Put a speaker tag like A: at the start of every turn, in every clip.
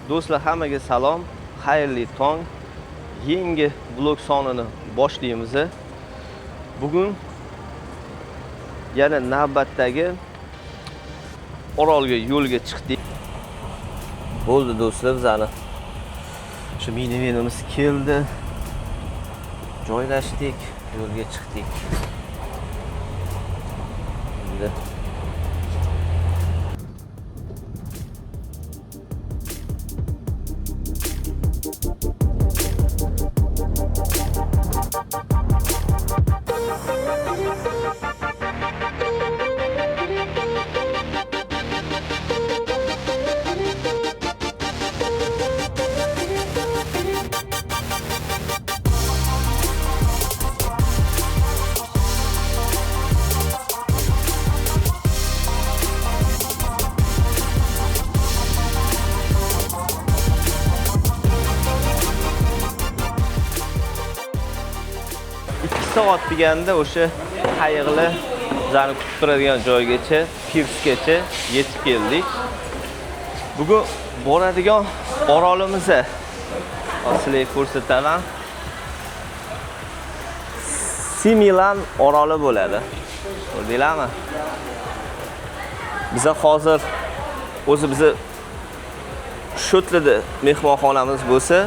A: Do'stlar, hammaga salom, xayrli tong. Yangi vlog sonini boshlaymiz. Bugun yana navbatdagi Orolga yo'lga chiqdik. Bo'ldi do'stlar, bizani shu minivenimiz keldi. Joylashdik, yo'lga chiqdik. Endi soat deganda o'sha qayiqli bizani kutib turadigan joygacha, Pirsgacha yetib keldik. Bugun boradigan orolimizni sizlarga ko'rsataman. Similan oroli bo'ladi. Ko'rdinglarmi? Biz hozir bizni Shotlida mehmonxonamiz bo'lsa,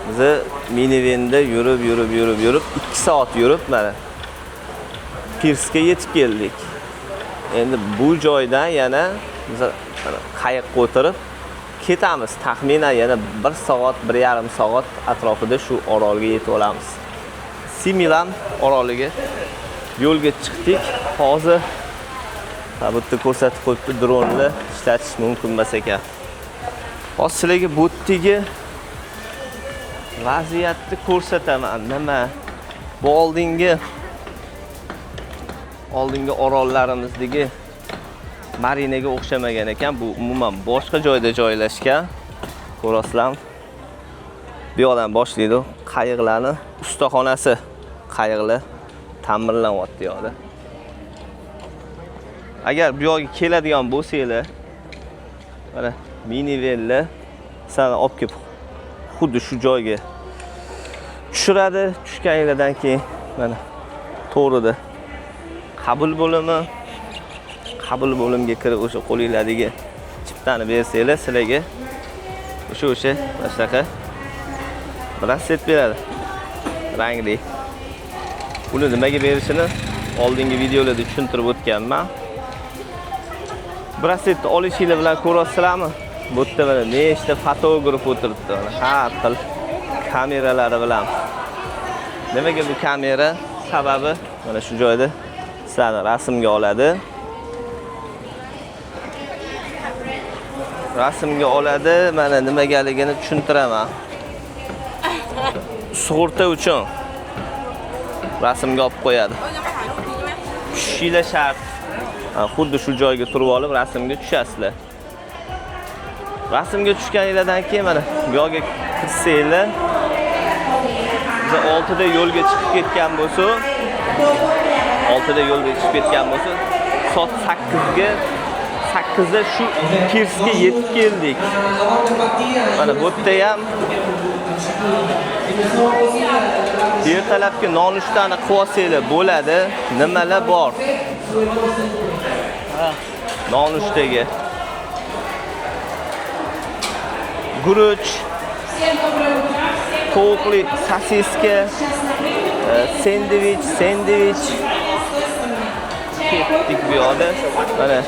A: biz minivenda yurib 2 soat yurib mana Pirsga yetib keldik. Endi bu joydan yana biz qayiqqa o'tirib ketamiz. Taxminan yana 1 soat, 1,5 soat atrofida shu orolga yetib olamiz. Similan oroliga yo'lga chiqdik. Hozir bu yerda ko'rsatib qo'yibdi, dronni ishlatish mumkin emas ekan. Hozir sizlarga bu yerdagi vaziyatni ko'rsataman. Nima? Bu oldingi orollarimizdagi marinaga o'xshamagan ekan. Bu umuman boshqa joyda joylashgan. Ko'rasizlarmi? Bu yoqdan boshlaydi. Qayiqlarning ustaxonasi. Qayiqlar ta'mirlanyapti yoqda. Agar bu yoqqa keladigan bo'lsanglar, mana minivenlar sana olib kelib xuddi shu joyga tushiradi. Tushganingizdan keyin mana to'g'rida qabul bo'limiga kirib o'sha qo'linglardagi chiptani bersanglar, sizlarga o'sha mana shunaqa braslet beradi. Rangli. Buni nimaga berishini oldingi videolarda tushuntirib o'tganman. Brasletni olishinglar bilan ko'rasizlarmi? Bu yerda mana nechta fotograf o'tiribdi. Har xil kameralari bilan. Nimaga bu kamera? Sababi mana shu joyda sizlarni rasmga oladi. Mana nimagaligini tushuntiraman. Sug'urta uchun rasmga olib qo'yadi. Tushishinglar shart. Xuddi shu joyga turib olib rasmga tushasizlar. Rasmga tushganingizdan keyin mana bu yoqqa kirsanglar, biz 6 da yo'lga chiqib ketgan bo'lsa, soat 8da shu Pirsga yetib keldik. Mana bu yerda ham ertalabki nonushtani qilib olsanglar bo'ladi. Nimalar bor? Nonushtaga guruch, tovuqli sosiska, sendvich. Ketdik bu yoqda. Mana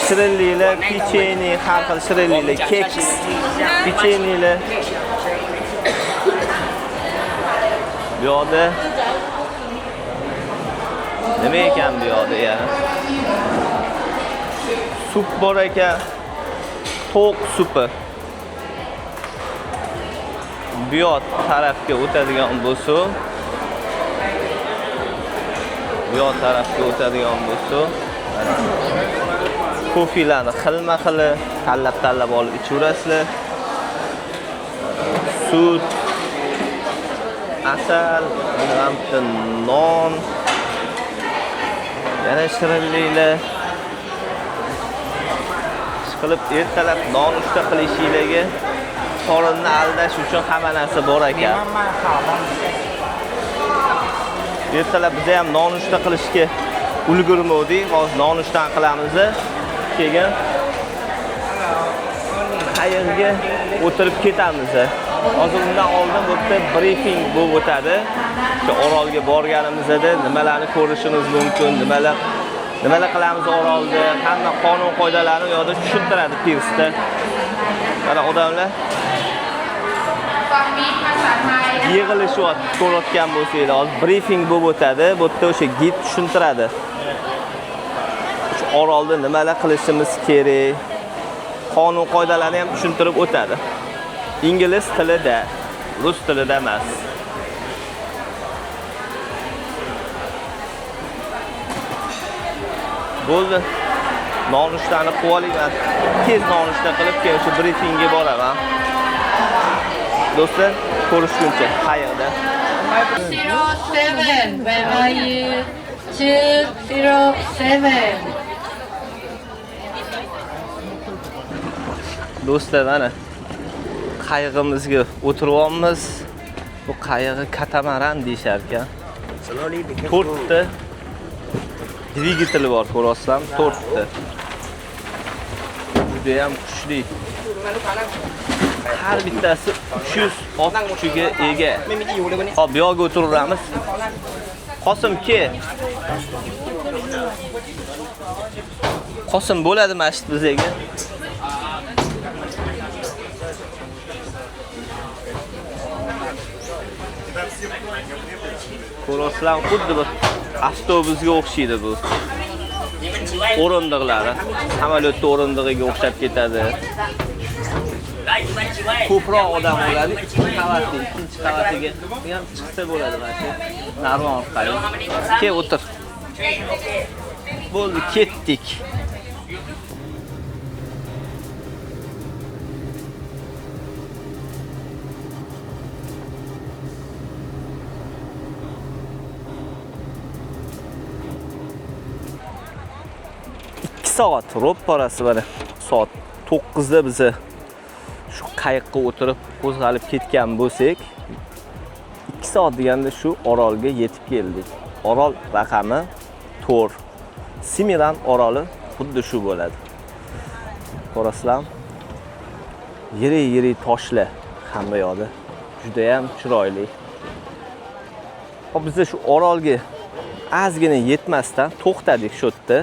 A: shirinliklar, pechenye, har xil shirinliklar, keks, pechenyelar. Bu yoqda nima ekan bu yoqda yana? Sup bor ekan. Tovuq supi. Bu yoq tarafga o'tadigan bo'lsa, kofilarni xilma-xili tanlab olib ichaverasizlar. Sut, asal, non, yana shirinliklar. Qilib ertalab nonushta qilishinglarga qorinni aldash uchun hamma narsa bor ekan. Ertalab biz ham nonushta qilishga ulgurmadik. Hozir nonushtan qilamiz. Keyin qayerga o'tirib ketamiz. Hozir undan oldin bu yerda briefing bo'lib o'tadi. O'sha orolga borganimizda nimalarni ko'rishimiz mumkin, nimalar qilamiz orolda, hamma qonun qoidalarini u yoqda tushuntiradi pirsda. Mana odamlar yig'ilishyapti, ko'rayotgan bo'lsanglar, hozir briefing bo'lib o'tadi. Bu yerda o'sha gid tushuntiradi. Shu orolda nimalar qilishimiz kerak, qonun qoidalarini ham tushuntirib o'tadi. İngliz tilida, rus tilida emas. Bo'ldi. Nonushtani qilib olayman. Tez nonushta qilib keyin shu briefingga boraman. Do'stlar, ko'rishguncha qayerda?
B: 07, where are you? 207.
A: Do'stlar, mana qayig'imizga o'tiryapmiz. Bu qayig'i katamaran deyshar ekan. 4 ta dvigateli bor, ko'rasizlar, 4 ta. Juda ham kuchli. Har bittasi 300 ot kuchiga ega. Hop, bu yoqqa o'tiramiz. Qosim ke. Qosim bo'ladi masjid bizga. Ko'rasizlar, xuddi bir avtobusga o'xshaydi bu. O'rindiqlari samolyotda o'rindig'iga o'xshab ketadi. Ko'proq odam bo'ladi. Ikkinchi qavatiga ham chiqsa bo'ladi mana shu. Narvon orqali. Kel o'tir. Bo'ldi, ketdik. Soat ro'parasi mana soat 9 da biz shu qayiqqa o'tirib qo'zg'alib ketgan bo'lsak, 2 soat deganda shu orolga yetib keldik. Orol raqami 4. Similan oroli xuddi shu bo'ladi. Ko'rasizlar? Yirik toshlar hamma yoqda. Juda ham chiroyli. Hop, biz shu orolga ozgina yetmasdan to'xtadik shu yerda.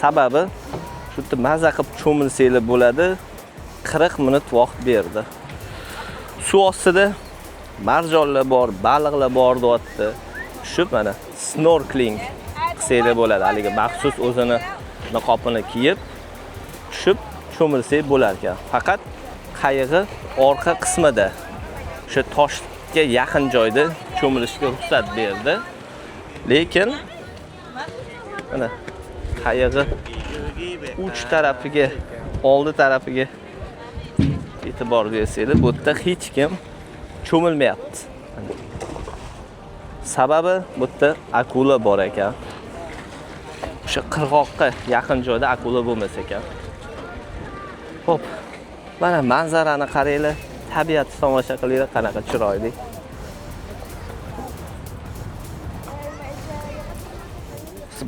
A: Sababi shu yerda maza qilib cho'milsanglar bo'ladi. 40 minut vaqt berdi. Suv ostida marjonlar bor, baliqlar bor deyapti. Shu mana snorkeling qilsanglar bo'ladi. Haliga maxsus o'zini niqobini kiyib, tushib cho'milsak bo'lar ekan. Faqat qayig'i orqa qismida, o'sha toshga yaqin joyda cho'milishga ruxsat berdi. Lekin mana qayig'i uch tarafiga, oldi tarafiga e'tibor bersanglar, bu yerda hech kim cho'milmayapti. Sababi bu yerda akula bor ekan. O'sha qirg'oqqa yaqin joyda akula bo'lmas ekan. Hop, mana manzarani qaranglar, tabiatni tomosha qilinglar, qanaqa chiroyli.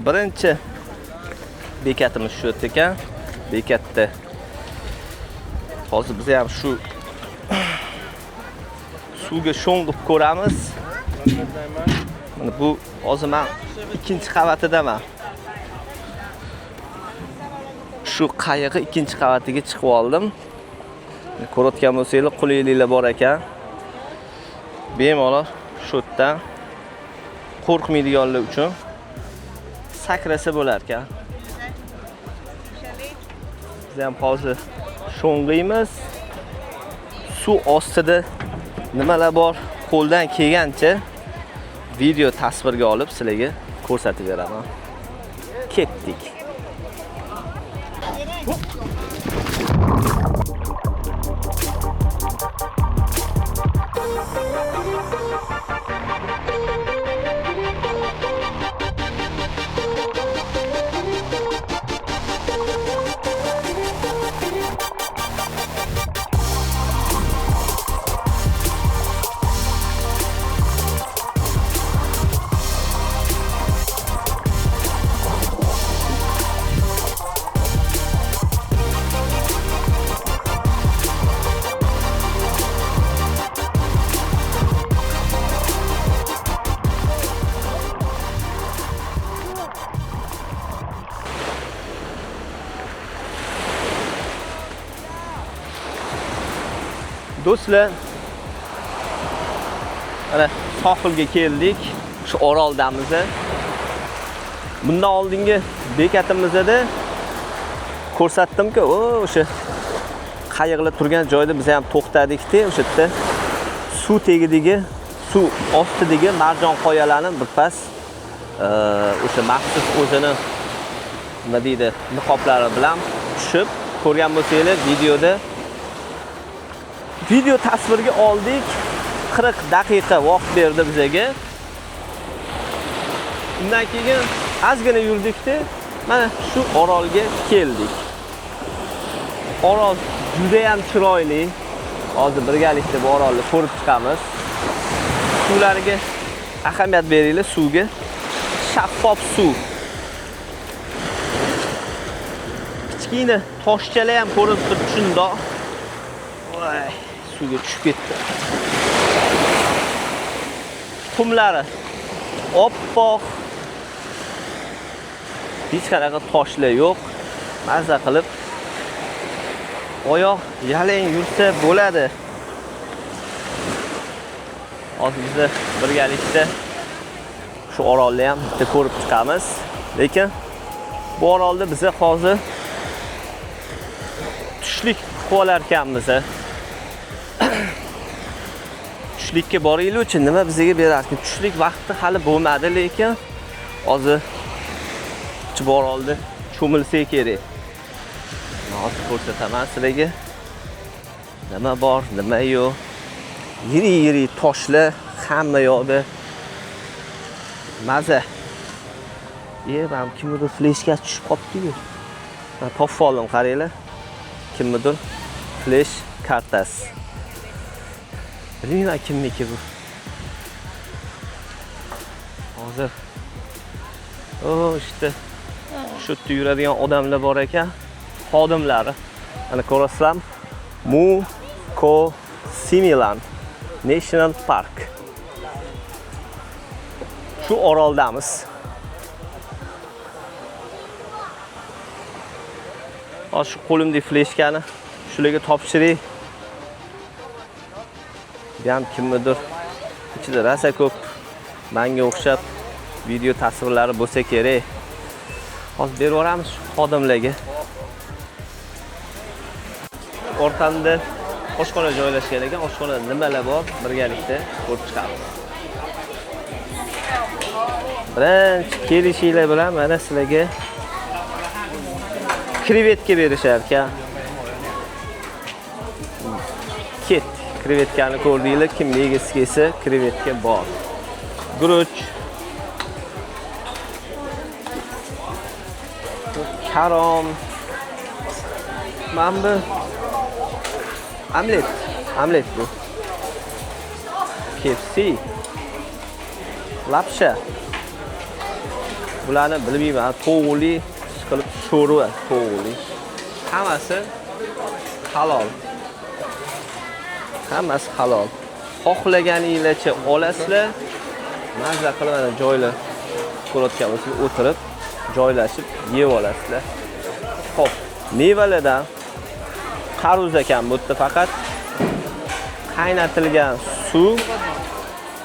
A: Birinchi bekatimiz shu ekan. Bekatda hozir biz ham shu suvga sho'ng'ib ko'ramiz. Mana bu hozir men ikkinchi qavatidaman. Shu qayiqni ikkinchi qavatiga chiqib oldim. Ko'rayotgan bo'lsanglar, qulayliklar bor ekan. Bemalol shu yerdan qo'rqmaydiganlar uchun sakrasa bo'lar ekan. Biz ham hozir sho'ng'iymiz. Suv ostida nimalar bor, qo'ldan kelgancha video tasvirga olib sizlarga ko'rsatib beraman. Ketdik. Do'stlar, mana sohilga keldik. Shu Oroldamiz. Bundan oldingi bekatimizda ko'rsatdim-ku, o'sha qayiqlar turgan joyda biz ham to'xtadik-da, o'sha yerda suv tegidagi, suv ostidagi marjon qoyalarni birpas o'sha maxsus o'zini nima deydi, niqoblari bilan tushib ko'rgan bo'lsangiz videoda video tasvirga oldik. 40 daqiqa vaqt berdi bizga. Undan keyin ozgina yurdikda mana shu orolga keldik. Orol juda ham chiroyli. Hozir birgalikda bu orolni ko'rib chiqamiz. Suvlarga ahamiyat beringlar, suvga. Shaffof suv. Kichkina toshchalar ham ko'rib turib shundoq. Voy, suvga tushib ketdi. Qumlari oppoq. Hech qanaqa toshlar yo'q. Mazza qilib oyoq yalang yursa bo'ladi. Hozir biz birgalikda shu orolni ham bitta ko'rib chiqamiz. Lekin bu orolda biz hozir tushlik qilib olar ekanmiz. Tushlikka boringlar uchun nima bizga berarkan? Tushlik vaqti hali bo'lmadi, lekin hozir bu orolda cho'milsa kerak. Hozir ko'rsataman sizlarga. Nima bor, nima yo'q. Yiri toshlar hamma yoqda. Maza. Men kimnidir fleshga tushib qopti-yu. Men topib oldim, qaranglar. Kimnidir flesh kartasi. Bilmayman kimniki bu. Hozir işte shu yerda yuradigan odamlar bor ekan, xodimlari. Mana ko'rasizlar, Mukosimilan National Park. Shu oroldamiz. Hozir shu qo'limdagi fleshkani shularga topshiring. Bu ham kimnidir ichida rasa ko'p menga o'xshab video tasvirlari bo'lsa kerak. Hozir berib yuboramiz xodimlarga. O'rtamda oshxona joylashgan ekan. Oshxonada nimalar bor, birgalikda ko'rib chiqamiz. Birinchi kelishinglar bilan mana sizlarga krevetka berishar ekan. Ket, krevetkani ko'rdinglar, kim yegisi kelsa krevetka bor. Guruch, karom, mana bu omlet bu. KFC, lapsha. Bularni bilmayman, to'g'ri qilib sho'rva, to'g'ri. Hammasi halol. Hammasi halol. Xohlaganingizcha olasizlar. Mazza qilib mana joylar ko'rayotgan bo'lsangiz o'tirib, joylashib yeb olasizlar. Xo'p, mevalardan qaruz ekan bu yerda faqat qaynatilgan suv,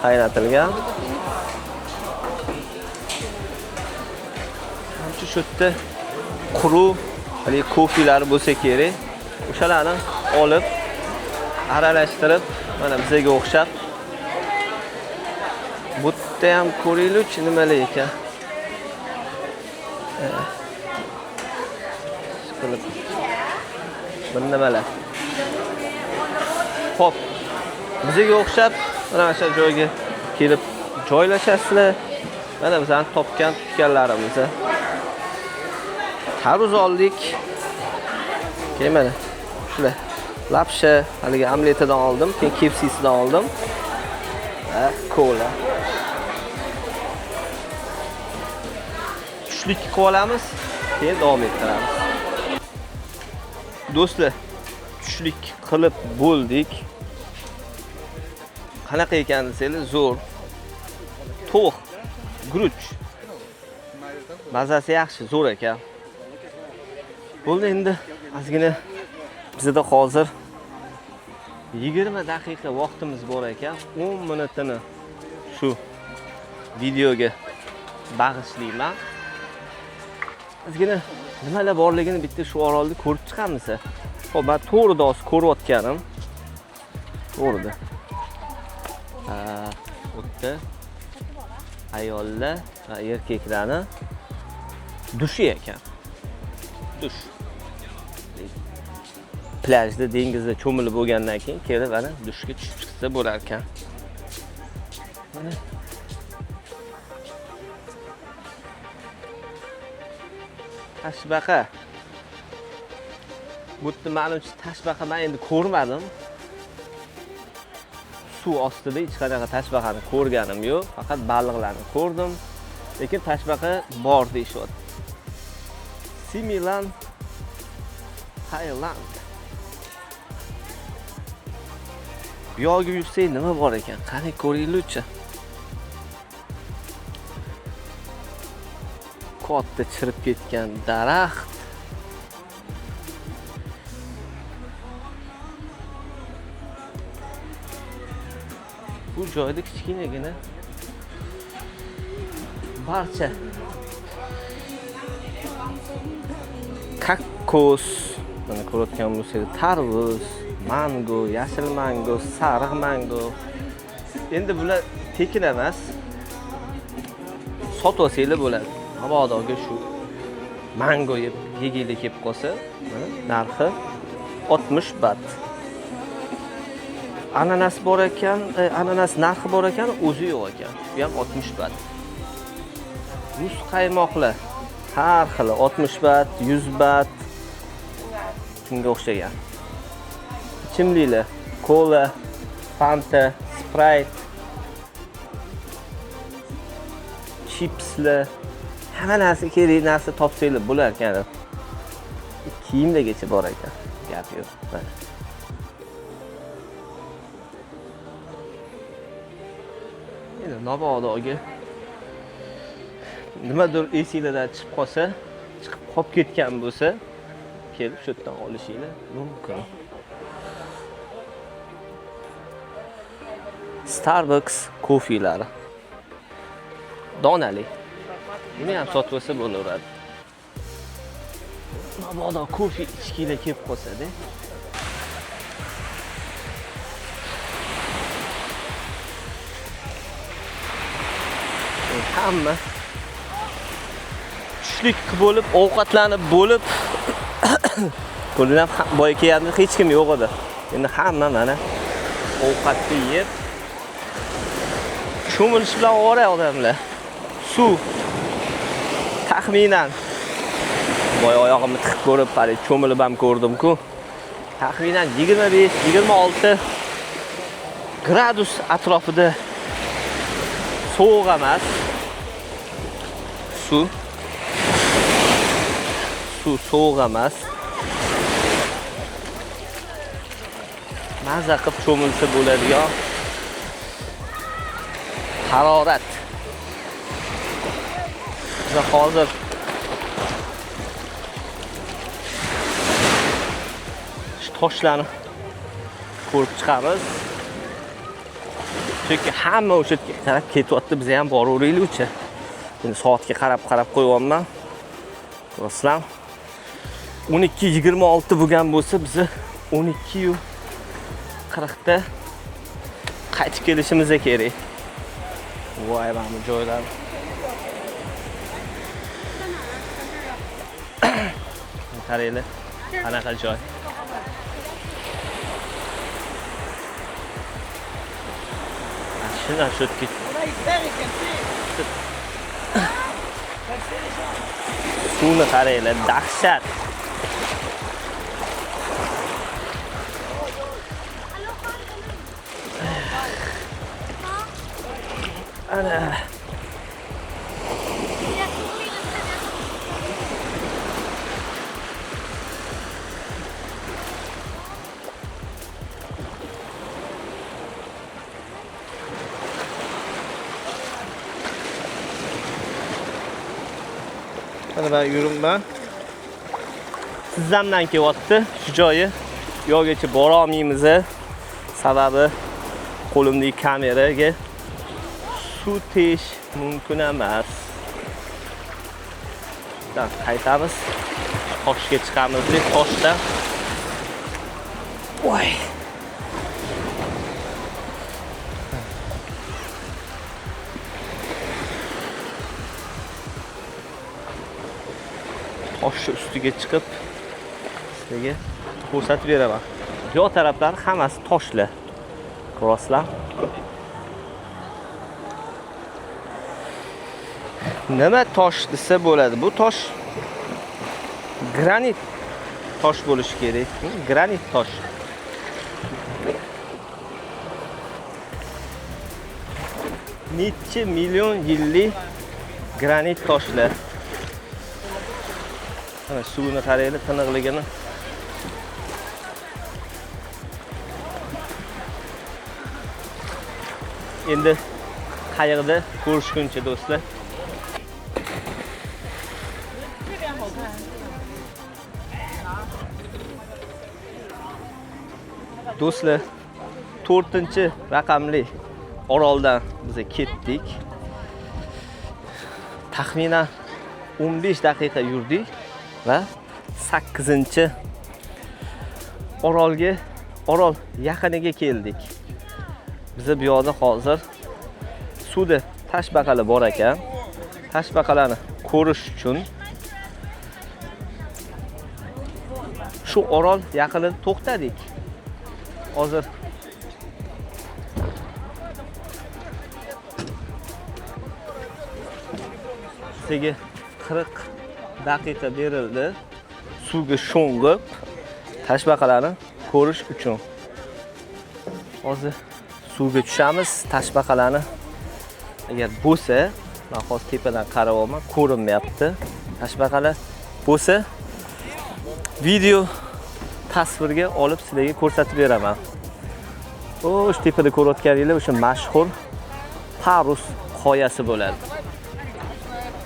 A: qaynatilgan. Hamchi shu yerda quruq, hali kofilar bo'lsa kerak. O'shalarni olib, aralashtirib, mana bizga o'xshab bu yerda ham ko'ringlar-chi nimalar ekan. Bu nimalar? Xo'p, bizga o'xshab mana shu joyga kelib joylashasizlar. Mana bizning topgan tutganlarimiz. Qaruz oldik. Keyin mana shular lapsha, haligi omletidan oldim, keyin KFC'sidan oldim. Kola. Tushlik qilib olamiz, keyin davom ettiramiz. Do'stlar, tushlik qilib bo'ldik. Qanaqa ekan desanglar, zo'r. To'q, guruch. Mazasi yaxshi, zo'r ekan. Bo'ldi endi ozgina bizda hozir 20 daqiqa vaqtimiz bor ekan. 10 minutini shu videoga bag'ishlayman. Ozgina nimalar borligini bitta shu orolda ko'rib chiqamiz. Xo'p, men to'g'rida hozir ko'rayotganim. To'g'rida. O'tda ayollar va erkaklarning dushi ekan. Dush. Plyajda, dengizda cho'milib bo'lgandan keyin kelib ana dushga tushib chiqsa bo'lar ekan. Mana tashbaqa. Bu yerda ma'lumcha tashbaqa men endi ko'rmadim. Suv ostida hech qanaqa tashbaqani ko'rganim yo'q, faqat baliqlarni ko'rdim. Lekin tashbaqa bor deyishyapti. Similan Thailand. Bu yoqqa yursak nima bor ekan? Qani ko'ringlar-chi. Katta chirib ketgan daraxt. Bu joyda kichkinagina barcha kakos, mana ko'rayotgan bo'lsangiz, tarvuz, mango, yashil mango, sariq mango. Endi bular tekin emas. Sotib olsanglar bo'ladi. Mabodoga shu mango yeginglar kelib qolsa, mana narxi 60 baht. Ananas bor ekan, ananas narxi bor ekan, o'zi yo'q ekan. Bu ham 60 baht. Muz qaymoqlar har xil 60 baht, 100 baht. Shunga o'xshagan. Ichimliklar, kola, Fanta, Sprite, chipslar, hamma narsa kerak narsa topsanglar bo'lar ekan. Kiyimlargacha bor ekan. Gap yo'q. Endi mabodoga nimadir esinglardan chiqib qolsa, chiqib qolib ketgan bo'lsa, kelib shu yerdan olishinglar mumkin. Starbucks kofilari. Donali. Buni ham sotib olsa bo'laveradi. Mabodo kofe ichkilar kelib qolsa-da. Hamma tushlik bo'lib, ovqatlanib bo'lib, qo'ldan boy kelganda hech kim yo'q edi. Endi hamma mana ovqatni yeb cho'milish bilan o'ray odamlar. Suv taxminan boy oyog'imni tiqib ko'rib, qarang, cho'milib ham ko'rdim-ku. Taxminan 25-26 gradus atrofida sovuq emas. Suv sovuq emas. Maza qilib cho'milsa bo'ladigan harorat. Biz hozir shu toshlarni ko'rib chiqamiz. Chunki hamma o'sha taraf ketyapti, biz ham boraveraylik-chi. Endi soatga qarab qo'yapman. Do'stlar, 12:26 bo'lgan bo'lsa, biz 12:40 da qaytib kelishimiz kerak. Voy, mana bu joylar. Qaranglar, qanaqa joy. Shundan shotga. Suvni qaranglar, dahshat. Ana. Mana ben yuribman. Sizlardan kelyapti shu joyi. Yo'qgacha bora olmaymiz. Sababi qo'limdagi kameraga suv tegish mumkin emas. Qaytamiz. Toshga chiqamiz deb toshdan. Voy. Toshni ustiga chiqib sizlarga ko'rsatib beraman. Yo taraflari hammasi toshlar. Ko'rasizlar? Nima tosh desa bo'ladi? Bu tosh granit tosh bo'lishi kerak. Granit tosh. Necha million yillik granit toshlar. Mana suvni qaraylik, tiniqligini. Endi qayiqda ko'rishguncha do'stlar. Do'stlar, 4-raqamli oroldan biz ketdik. Taxminan 15 daqiqa yurdik va 8-orol yaqiniga keldik. Biz bu yerda hozir suvda toshbaqalar bor ekan. Toshbaqalarni ko'rish uchun shu orol yaqinida to'xtadik. Hozir sizga 40 daqiqa berildi. Suvga sho'ng'ib toshbaqalarni ko'rish uchun. Hozir suvga tushamiz. Toshbaqalarni agar bo'lsa, men hozir tepadan qarayapman, ko'rinmayapti. Toshbaqalar bo'lsa, video tasvirga olib sizlarga ko'rsatib beraman. O'sha tepada ko'rayotganinglar o'sha mashhur Parus qoyasi bo'ladi.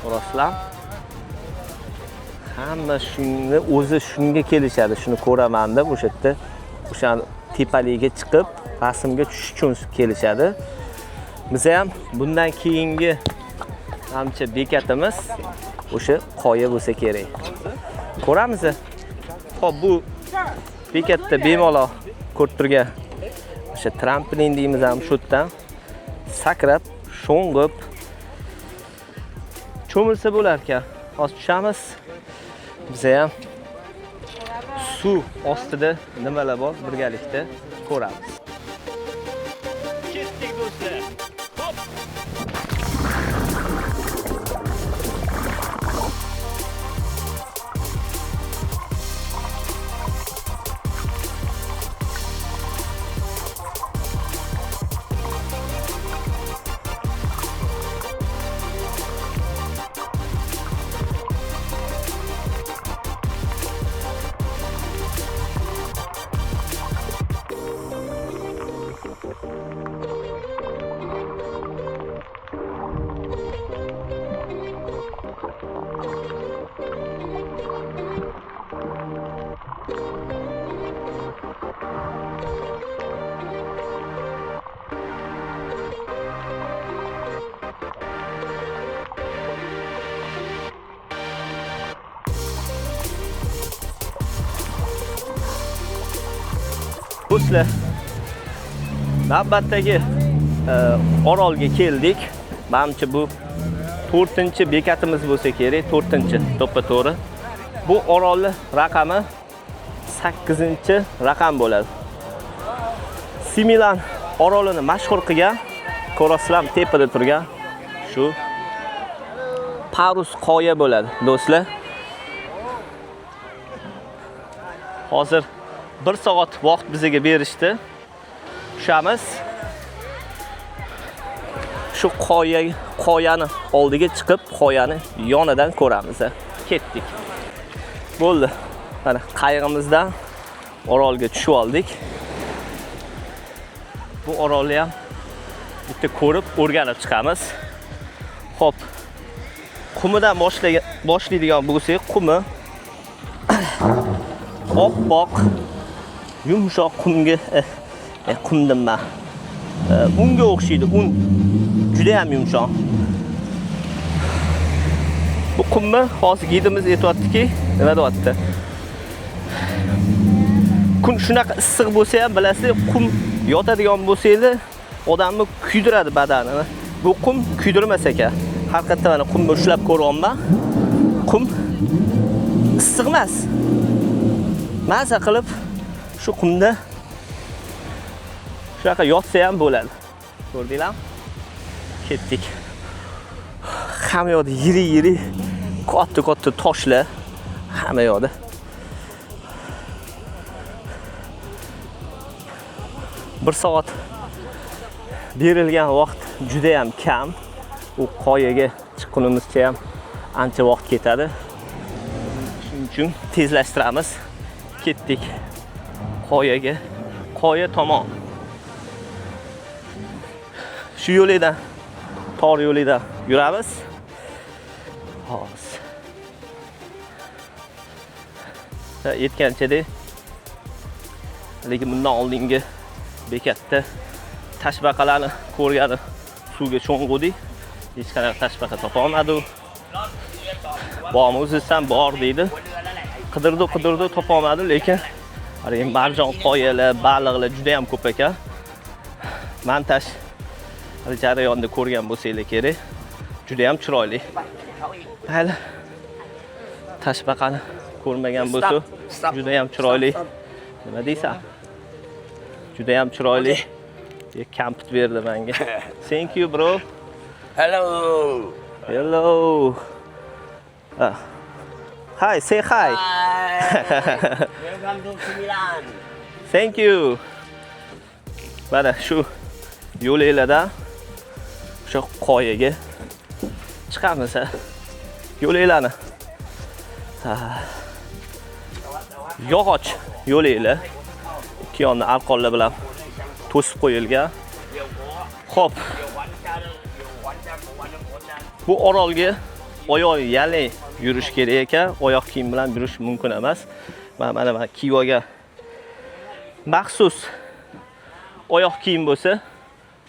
A: Ko'rasizlar? Hamma shunga o'zi shunga kelishadi, shuni ko'raman deb o'sha yerda o'sha tepaligiga chiqib rasmga tushish uchun kelishadi. Biz ham bundan keyingi hamcha bekatimiz o'sha qoya bo'lsa kerak. Ko'ramiz. Xo'p, bu bekatda bemalol ko'rib turgan o'sha tramplin deymiz ham shu yerdan sakrab, sho'ng'ib cho'milsa bo'lar ekan. Hozir tushamiz. Biz ham suv ostida nimalar bor birgalikda ko'ramiz. Ketdik do'stlar. Hop. Do'stlar, navbatdagi orolga keldik. Menimcha bu 4-bekatimiz bo'lsa kerak, 4-to'ppa-to'g'ri. Bu orolning raqami 8-raqam bo'ladi. Similan orolini mashhur qilgan, ko'rasizlar, tepada turgan shu Parus qoya bo'ladi, do'stlar. Hozir 1 soat vaqt bizga berishdi. Tushamiz. Shu qoyani oldiga chiqib, qoyani yonidan ko'ramiz. Ketdik. Bo'ldi. Mana qayig'imizdan orolga tushib oldik. Bu orolni ham bitta ko'rib, o'rganib chiqamiz. Xo'p. Qumidan boshlaydigan bo'lsak, qumi oppoq, yumshoq qumga Qumdim men. Unga o'xshaydi, un juda ham yumshoq. Bu qumni hozir gidimiz aytayaptiki, nima deyapti? Kun shunaqa issiq bo'lsa ham bilasizlar, qum yotadigan bo'lsangiz, odamni kuydiradi badanini. Bu qum kuydirmas ekan. Haqiqatda mana qumni ushlab ko'ryapman. Qum issiq emas. Maza qilib shu qumda shunaqa yotsa ham bo'ladi. Ko'rdinglarmi? Ketdik. Hamma yoqda yiri katta toshlar hamma yoqda. Bir soat berilgan vaqt juda ham kam. U qoyaga chiqqunimizcha ham ancha vaqt ketadi. Shuning uchun tezlashtiramiz. Ketdik qoyaga. Qoya tomon. Shu yo'lidan, tor yo'lidan yuramiz. Hozir. Aytganchadek, lekin bundan oldingi bekatda tashbaqalarni ko'rgani suvga cho'ng'udik. Hech qanaqa tashbaqa topa olmadik. Bormi o'zingizdan bor deydi. Qidirdi topa olmadim, lekin marjon, qoyalar, baliqlar juda ham ko'p ekan. Montaj jarayonida ko'rgan bo'lsanglar kerak. Juda ham chiroyli. Hali tashbaqani ko'rmagan bo'lsa, juda ham chiroyli. Nima deysan? Juda ham chiroyli. Kampit berdi menga. Thank you, bro.
B: Hello.
A: Hello. Hi, say hi.
B: Welcome to Milan.
A: Thank you. Mana shu yo'lingizda shu qoyaga chiqamiz. Yo'linglarni. Yog'och yo'linglar. Ikki yonni arqonlar bilan to'sib qo'yilgan. Xo'p. Bu orolga oyoq yalang yurish kerak ekan. Oyoq kiyim bilan yurish mumkin emas. Mana Kivoga maxsus oyoq kiyim bo'lsa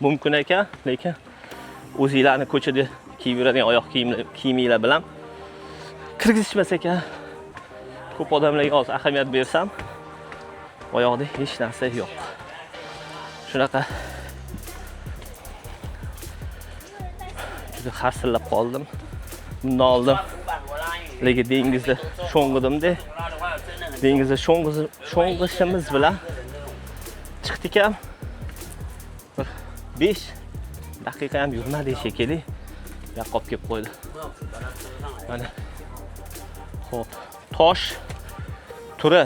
A: mumkin ekan, lekin o'zingizlarni ko'chada kiyib yuradigan oyoq kiyiminglar bilan kirgizishmas ekan. Ko'p odamlarga hozir ahamiyat bersam, oyoqda hech narsa yo'q. Shunaqa juda harsillab qoldim. Bundan oldin lekin dengizda sho'ng'idim-da. Dengizda sho'ng'ishimiz bilan chiqdik ham. 5 daqiqa ham yurmadi shekilli. Yaqob kelib qo'ydi. Mana. Xo'p, tosh turi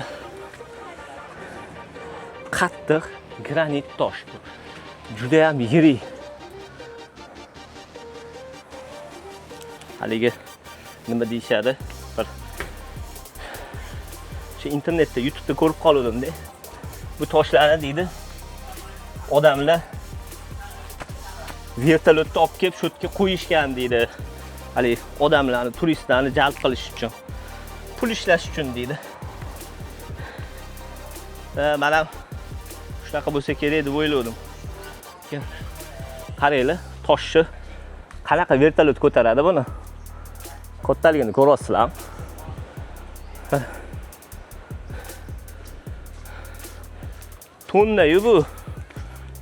A: qattiq granit tosh. Juda ham yirik. Haligi nima deyshadi? Bir shu internetda, YouTube'da ko'rib qoldim-da. Bu toshlarni deydi odamlar vertolyotda olib kelib shu yerga qo'yishgan deydi. Hali odamlarni, turistlarni jalb qilish uchun, pul ishlash uchun deydi. Mana shunaqa bo'lsa kerak deb o'yladim. Qaranglar, toshni qanaqa vertolyot ko'taradi buni? Kattaligini ko'rasizlar. Tonna-yu bu.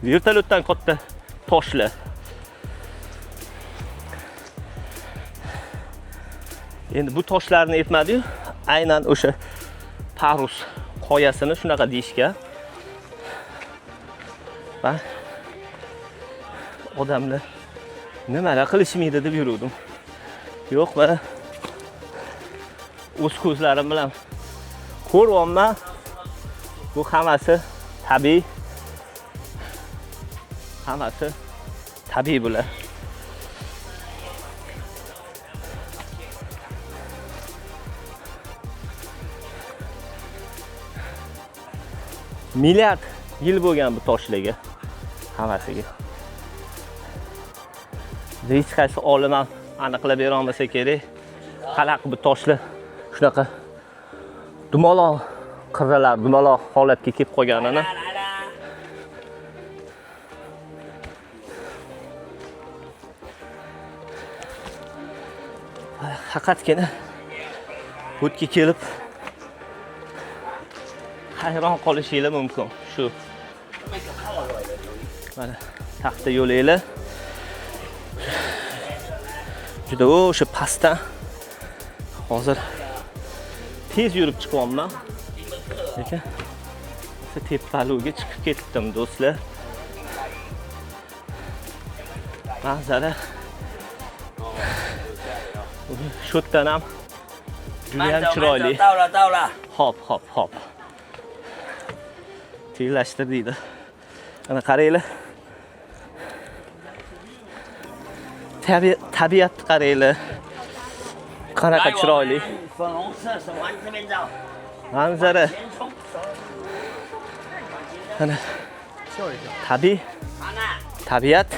A: Vertolyotdan katta toshlar. Endi bu toshlarni aytmadi-yu, aynan o'sha Parus qoyasini shunaqa deyishgan. Va odamlar nimalar qilishmaydi deb yurdim. Yo'q, mana o'z ko'zlarim bilan ko'ryapman. Bu hammasi tabiiy. Hammasi tabiiy bular. Milliard yil bo'lgan bu toshlarga, hammasiga. Hech qaysi olim ham aniqlab bera olmasa kerak. Qanaqa bu toshlar shunaqa dumaloq qirralar, dumaloq holatga kelib qolganini. faqatgina o'tga kelib hayron qolishinglar mumkin. Shu. Mana taxta yo'linglar. Juda o'sha pastdan hozir tez yurib chiqyapman. Lekin tepaluga chiqib ketdim do'stlar. Manzara shu yerdan ham juda ham chiroyli.
B: Tavla.
A: Hop. Tenglashtir deydi. Ana qaranglar. Tabiatni qaranglar. Qanaqa chiroyli. Manzara. Ana tabiat.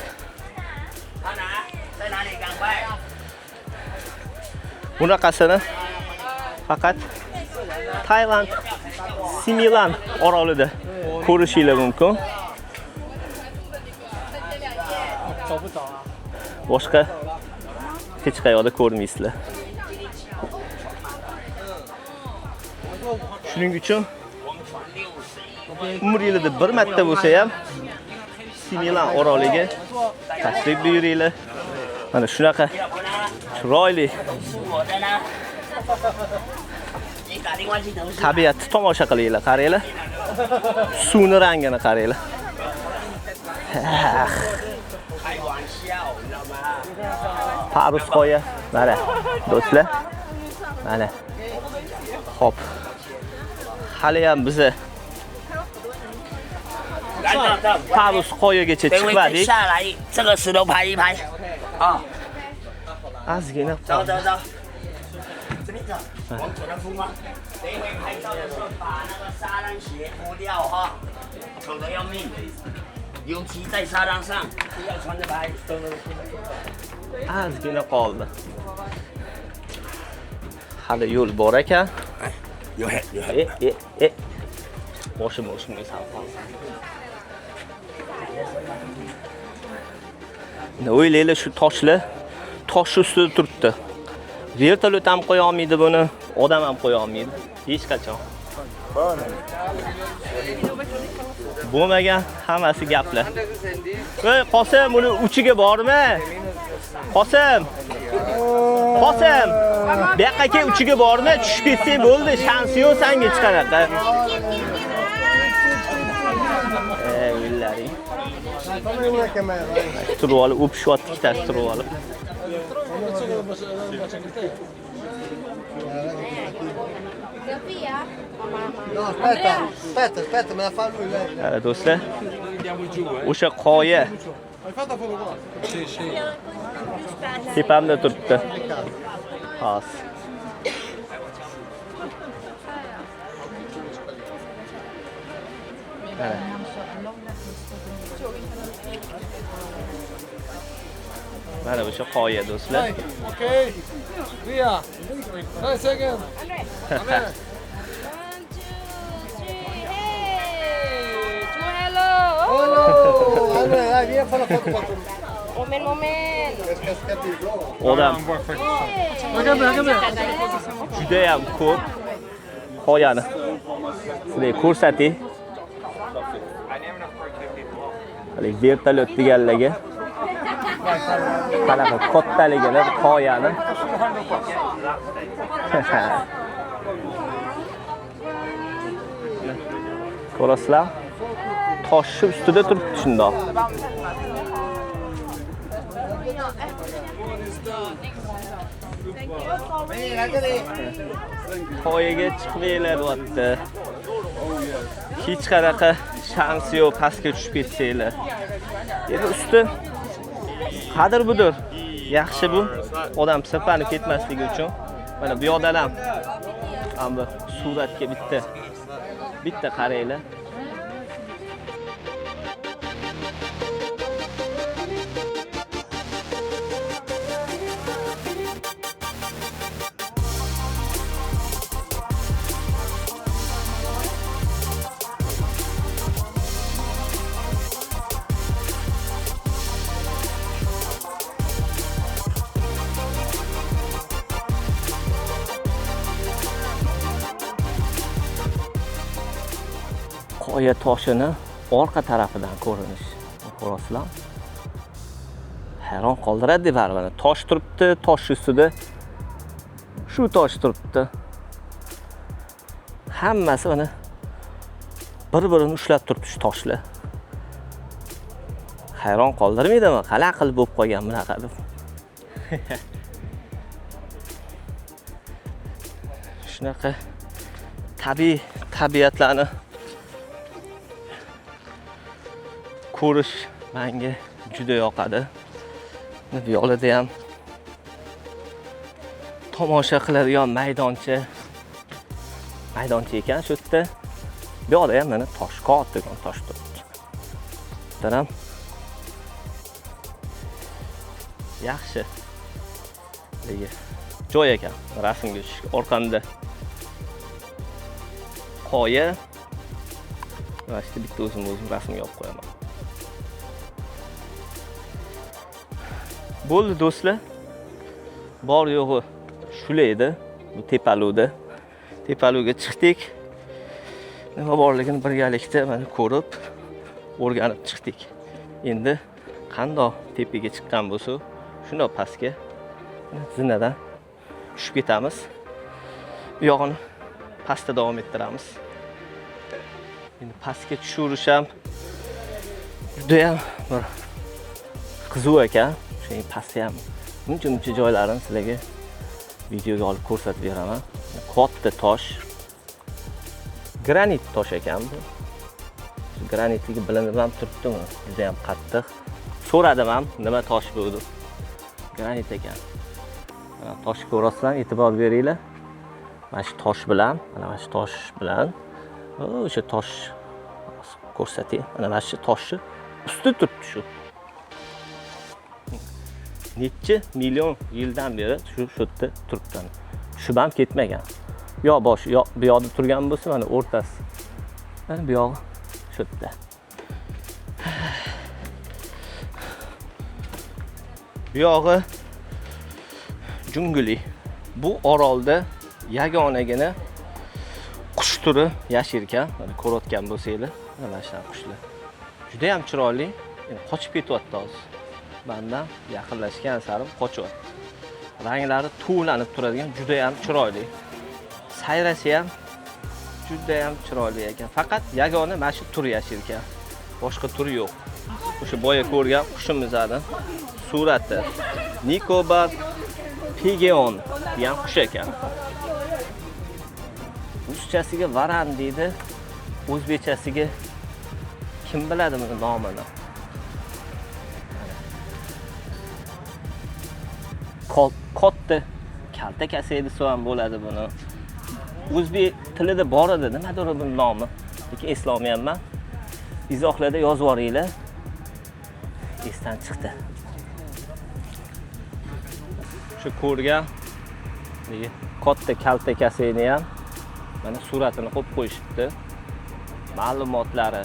A: Bunaqasini faqat Tailand, Similan orolida ko'rishinglar mumkin. Boshqa hech qayerda ko'rmaysizlar. Shuning uchun umringizda bir marta bo'lsa ham Similan oroliga tashrif buyuringlar. Mana shunaqa chiroyli tabiatni tomosha qilinglar, qaranglar. Suvning rangini qaranglar. Parus qo'ya. Mana do'stlar. Mana. Hop. Hali ham biz Parus qo'yagacha chiqmadik.
B: 这个石头拍一拍啊，
A: Ozgina.
B: 走，这边走，往左的风啊。等一会拍照的时候把那个沙滩鞋脱掉哈，丑得要命，尤其在沙滩上不要穿着拍。
A: Ozgina qoldi. Hali yo'l bor ekan.
B: Yo'q.
A: Boshimga sal qoldi. O'ylaylar shu toshlar tosh ustida turibdi. Vertolyot ham qo'ya olmaydi buni, odam ham qo'ya olmaydi. Hech qachon. Bo'lmagan hammasi gaplar. Voy, Qosim, buni uchiga bormi? Qosim. Bu yoqqa uchiga bormi? Tushib ketsang bo'ldi, shansi yo'q senga hech qanaqa. O'ylaring. Turib olib, o'pishyapti ikkitasi turib olib.
C: No, aspetta, me la fa lui lei.
A: Mana do'stlar, o'sha qoya
C: Hai fatto la foto qua? Sì.
A: tepamda turibdi. Hos. Mana o'sha qoya do'stlar.
C: Dai, ok. Via. Dai, second. Amen.
D: 1, 2, 3, hey! Hello!
C: Oh, Andrea, dai, vieni a fare la foto qua con me.
D: Moment.
C: Schiatti il globo.
A: Odam juda ham ko'p qoyani. Sizlarga ko'rsating. Hali vertolyot deganlarga qanaqa kattaligini qoyani. Ko'rasizlar? Tosh ustida turibdi shundoq. Qoyaga chiqmanglar deyapti. Hech qanaqa shansi yo'q pastga tushib ketsanglar. Endi usti qadr budir. Yaxshi bu. Odam sirpanib ketmasligi uchun. Mana bu yoqdan ham bu suratga bitta qaranglar. qoya toshini orqa tarafidan ko'rinish. Ko'rasizlar? Hayron qoldiradi baribir. Tosh turibdi, tosh ustida shu tosh turibdi. Hammasi mana bir-birini ushlab turibdi shu toshlar. Hayron qoldirmaydimi? Qalay qilib bo'lib qolgan bunaqa deb. Shunaqa tabiatlarni ko'rish menga juda yoqadi. Bu yo'lida ham tomosha qiladigan maydoncha ekan shu yerda. Bu yoqda ham mana toshqot degan tosh turibdi. Taram yaxshi. Joy ekan rasmga tushishga. Orqamda qoya. Mana shu bitta o'zim rasmga olib qo'yaman. Bo'ldi do'stlar. Bor yo'g'i shular edi. Bu tepaluvda. Tepaluvga chiqdik. Nima borligini birgalikda mana ko'rib, o'rganib chiqdik. Endi qandoq tepaga chiqqan bo'lsa, shundoq pastga zinadan tushib ketamiz. Bu yog'ini pastda davom ettiramiz. Endi pastga tushirish ham juda ham bir qiziq ekan. Shu pastda ham muncha joylarini sizlarga videoga olib ko'rsatib beraman. Katta tosh. Granit tosh ekan bu. Granitligi bilinib ham turibdimi? Juda ham qattiq. So'radim ham, nima tosh bu deb. Granit ekan. Mana tosh ko'rasizlar, e'tibor beringlar. Mana shu tosh bilan, o'sha tosh ko'rsatay. Mana shu toshni usti turibdi shu. Necha million yildan beri shu yerda turibdi. Tushib ham ketmagan. Yo boshi, yo bu yoqda turgan bo'lsa, mana o'rtasi. Mana bu yog'i shu yerda. Bu yog'i jungli. Bu orolda yagonagina qush turi yashirkan. Mana ko'rayotgan bo'lsanglar, mana shu qushlar. Juda ham chiroyli. Endi qochib ketyapti hozir. Mendan yaqinlashgan sari qochyapti. Ranglari tovlanib turadigan, juda ham chiroyli. Sayrasi ham juda ham chiroyli ekan. Faqat yagona mana shu tur yashirkan. Boshqa turi yo'q. O'sha boya ko'rgan qushimizning surati Nicobar pigeon degan qush ekan. Ruschasiga varan deydi. O'zbekchasiga kim biladi buni nomini? Katta kalta kasay desa ham bo'ladi buni. O'zbek tilida bor edi, nimadir bu nomi. Lekin eslolmayapman. Izohlarda yozib yuboringlar. Esdan chiqdi. Shu ko'rgan katta kalta kasayni ham mana suratini qo'yib qo'yishibdi. Ma'lumotlari.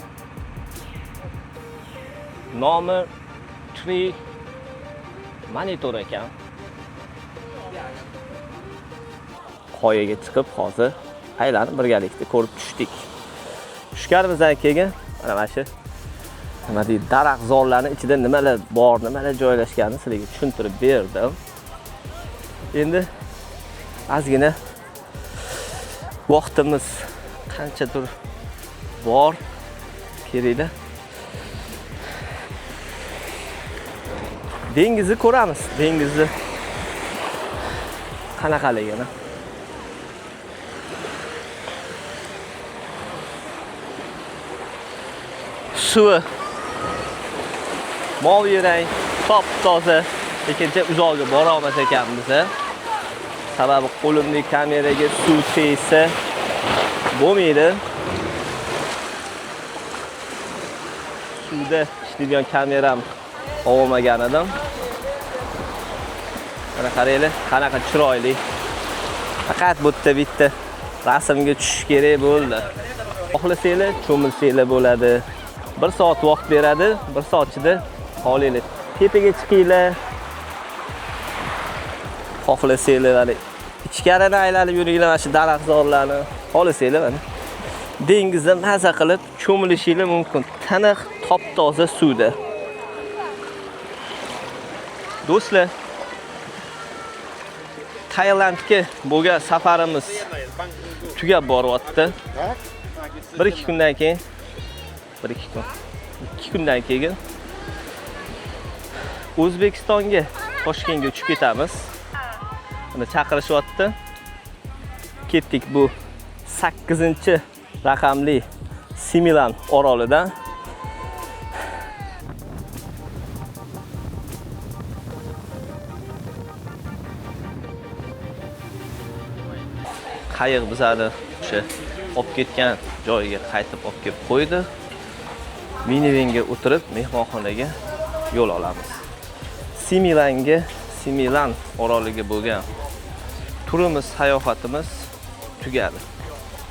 A: Nomi Tree Monitor ekan. Qoyaga chiqib hozir aylanib birgalikda ko'rib tushdik. Tushganimizdan keyin mana shu nima deydi, daraxt zorlarning ichida nimalar bor, nimalar joylashganini sizlarga tushuntirib berdim. Endi ozgina vaqtimiz qanchadir bor. Keraklar. Dengizni ko'ramiz. Dengizni qanaqaligini. Suvi moviy rang, top-toza, lekincha uzoqga bora olmas ekanmiz. Sababi qo'limdagi kameraga suv tegsa bo'lmaydi. Suvda ishlaydigan kameram olmagan edim. Mana qaranglar, qanaqa chiroyli. Faqat bu yerda bitta rasmga tushish kerak bo'ldi. Xohlasanglar, cho'milsanglar bo'ladi. 1 soat vaqt beradi. 1 soat ichida olinglar. Tepaga chiqinglar. Xohlasanglar, ichkarini aylanib yuringlar, mana shu daraxtzorlarni. Xohlasanglar, mana dengizda maza qilib cho'milishingiz mumkin. Taniq, top-toza suvda. Do'stlar, Tailandga bo'lgan safarimiz tugab boryapti. 1-2 kundan keyin 2 kundan keyin O'zbekistonga, Toshkentga uchib ketamiz. Buni chaqirishyapti. Ketdik bu 8-raqamli Similan orolidan. Qayiq bizani o'sha olib ketgan joyiga qaytib olib kelib qo'ydi. Minivenga o'tirib mehmonxonaga yo'l olamiz. Similan oroliga bo'lgan turimiz, sayohatimiz tugadi.